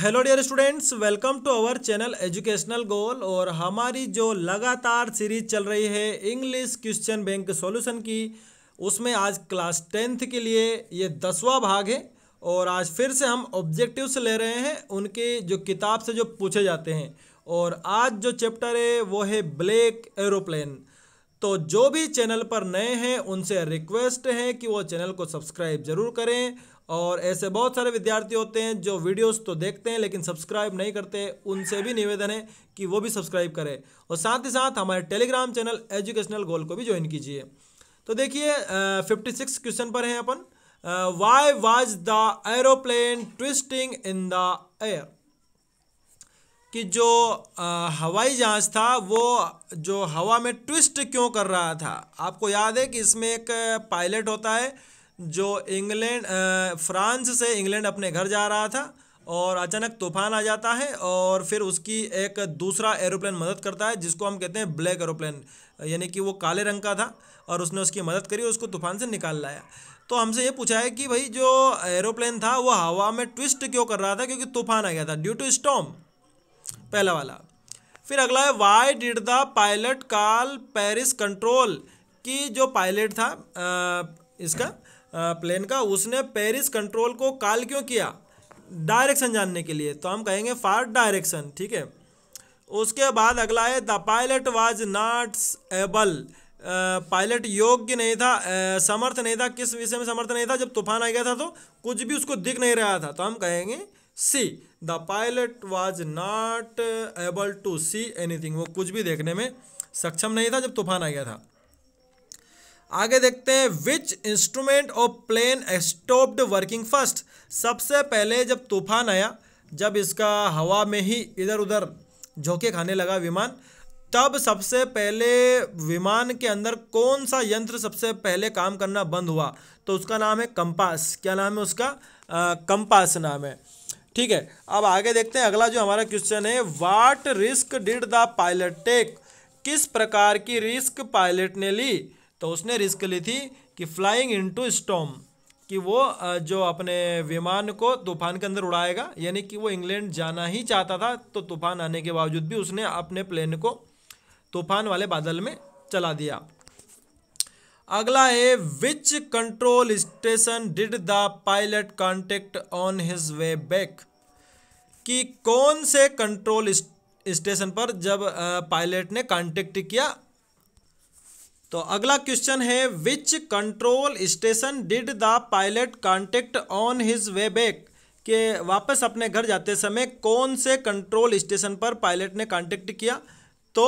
Hello dear students, welcome to our channel educational goal. और हमारी जो लगातार सीरीज चल रही है इंग्लिश क्वेश्चन बैंक सॉल्यूशन की, उसमें आज क्लास 10th के लिए ये 10वां भाग है। और आज फिर से हम ऑब्जेक्टिव्स ले रहे हैं उनके जो किताब से जो पूछे जाते हैं। और आज जो चैप्टर है वो है ब्लैक एरोप्लेन। तो जो भी चैनल पर नए हैं उनसे रिक्वेस्ट है कि वो चैनल को सब्सक्राइब जरूर करें। और ऐसे बहुत सारे विद्यार्थी होते हैं जो वीडियोस तो देखते हैं लेकिन सब्सक्राइब नहीं करते, उनसे भी निवेदन है कि वो भी सब्सक्राइब करें। और साथ ही साथ हमारे टेलीग्राम चैनल एजुकेशनल गोल को भी ज्वाइन कीजिए। तो देखिए 56 क्वेश्चन पर हैं अपन। Why was the aeroplane twisting in the air, कि जो हवाई जहाज था वो जो हवा में ट्विस्ट क्यों कर रहा था। आपको याद है कि इसमें एक पायलट होता है जो फ्रांस से इंग्लैंड अपने घर जा रहा था और अचानक तूफान आ जाता है और फिर उसकी एक दूसरा एरोप्लेन मदद करता है जिसको हम कहते हैं ब्लैक एरोप्लेन, यानी कि वो काले रंग का था और उसने उसकी मदद करी और उसको तूफान से निकाल लाया। तो हमसे ये पूछा है कि भाई जो एरोप्लेन था वो हवा में ट्विस्ट क्यों कर रहा था, क्योंकि तूफान आ गया था, ड्यू टू स्टॉर्म, पहला वाला। फिर अगला है why did the pilot call Paris control, कि जो पायलट था इसका प्लेन का, उसने पेरिस कंट्रोल को कॉल क्यों किया, डायरेक्शन जानने के लिए। तो हम कहेंगे फॉर डायरेक्शन, ठीक है। उसके बाद अगला है the pilot was not able, pilot योग्य नहीं था, समर्थ नहीं था। किस विषय में समर्थ नहीं था? जब तूफान आ गया था तो कुछ भी उसको दिख नहीं रहा था। तो हम कहेंगे see, the pilot was not able to see anything, वो कुछ भी देखने में सक्षम नहीं था जब तूफान आ गया था। आगे देखते हैं which instrument of plane stopped working first, सबसे पहले जब तूफान आया, जब इसका हवा में ही इधर उधर झोंके खाने लगा विमान, तब सबसे पहले विमान के अंदर कौन सा यंत्र सबसे पहले काम करना बंद हुआ? तो उसका नाम है कंपास। क्या नाम है उसका? कंपास नाम है, ठीक है। अब आगे देखते हैं अगला जो हमारा क्वेश्चन है, what risk did the pilot take, किस प्रकार की रिस्क पायलट ने ली? तो उसने रिस्क ली थी कि फ्लाइंग इनटू स्टॉर्म, कि वो जो अपने विमान को तूफान के अंदर उड़ाएगा, यानी कि वो इंग्लैंड जाना ही चाहता था, तो तूफान आने के बावजूद भी उसने अपने प्लेन को तूफान वाले बादल में चला दिया। अगला है which control station did the pilot contact on his way back, कि कौन से कंट्रोल स्टेशन पर जब पायलट ने कांटेक्ट किया। तो अगला क्वेश्चन है which control station did the pilot contact on his way back, के वापस अपने घर जाते समय कौन से कंट्रोल स्टेशन पर पायलट ने कांटेक्ट किया? तो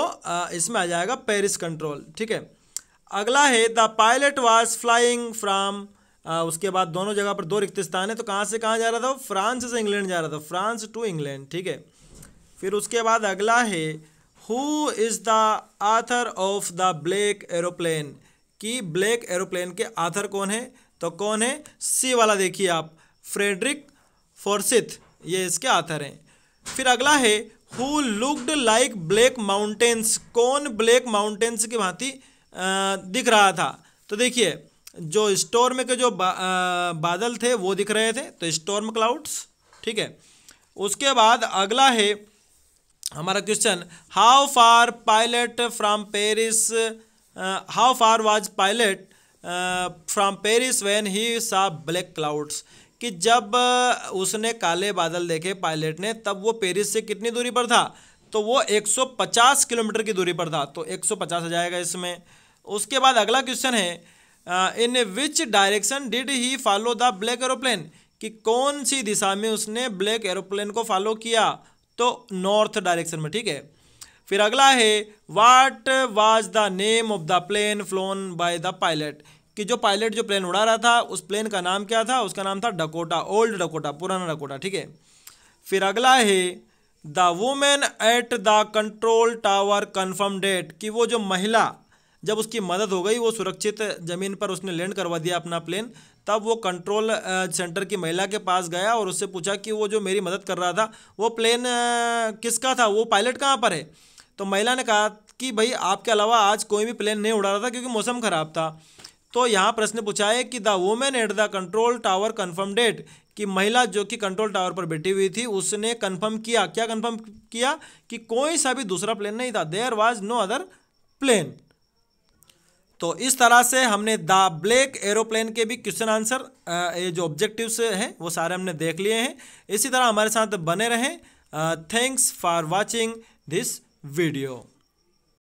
इसमें आ जाएगा पेरिस कंट्रोल, ठीक है। अगला है the pilot was flying from, उसके बाद दोनों जगह पर दो रिक्त स्थान है, तो कहाँ से कहाँ जा रहा था? फ्रांस से इंग्लैंड जा रहा था, फ्रांस टू इंग्लैंड, ठीक है। फिर उसके बाद अगला है who is the author of the black aeroplane, कि ब्लैक एरोप्लेन के आथर कौन है? तो कौन है? सी वाला देखिए आप, फ्रेडरिक फॉर्सिथ, ये इसके आथर हैं। फिर अगला है who looked like black mountains, कौन ब्लैक माउंटेन्स की भांति दिख रहा था? तो देखिए जो स्टॉर्म के जो बादल थे वो दिख रहे थे, तो स्टॉर्म क्लाउड्स, ठीक है। उसके बाद अगला है हमारा question, how far pilot from Paris, how far was pilot from Paris when he सा ब्लैक क्लाउड्स, कि जब उसने काले बादल देखे पायलट ने, तब वो पेरिस से कितनी दूरी पर था? तो वो 150 किलोमीटर की दूरी पर था, तो 150 आ जाएगा इसमें। उसके बाद अगला क्वेश्चन है in which direction did he follow the black aeroplane, कि कौन सी दिशा में उसने ब्लैक एरोप्लेन को फॉलो किया? तो नॉर्थ डायरेक्शन में, ठीक है। फिर अगला है what was the name of the plane flown by the pilot, कि जो पायलट जो प्लेन उड़ा रहा था उस प्लेन का नाम क्या था? उसका नाम था डकोटा, ओल्ड डकोटा, पुराना डकोटा, ठीक है। फिर अगला है the women at the control tower confirmed that, कि वो जो महिला, जब उसकी मदद हो गई, वो सुरक्षित ज़मीन पर उसने लैंड करवा दिया अपना प्लेन, तब वो कंट्रोल सेंटर की महिला के पास गया और उससे पूछा कि वो जो मेरी मदद कर रहा था वो प्लेन किसका था, वो पायलट कहाँ पर है? तो महिला ने कहा कि भाई आपके अलावा आज कोई भी प्लेन नहीं उड़ा रहा था क्योंकि मौसम ख़राब था। तो यहाँ प्रश्न पूछा है कि the women at the control tower confirmed that, कि महिला जो कि कंट्रोल टावर पर बैठी हुई थी उसने कंफर्म किया, क्या कंफर्म किया कि कोई सा भी दूसरा प्लेन नहीं था, there was no other plane. तो इस तरह से हमने द ब्लैक एरोप्लेन के भी क्वेश्चन आंसर ये जो ऑब्जेक्टिव्स हैं वो सारे हमने देख लिए हैं। इसी तरह हमारे साथ बने रहें। Thanks for watching this video.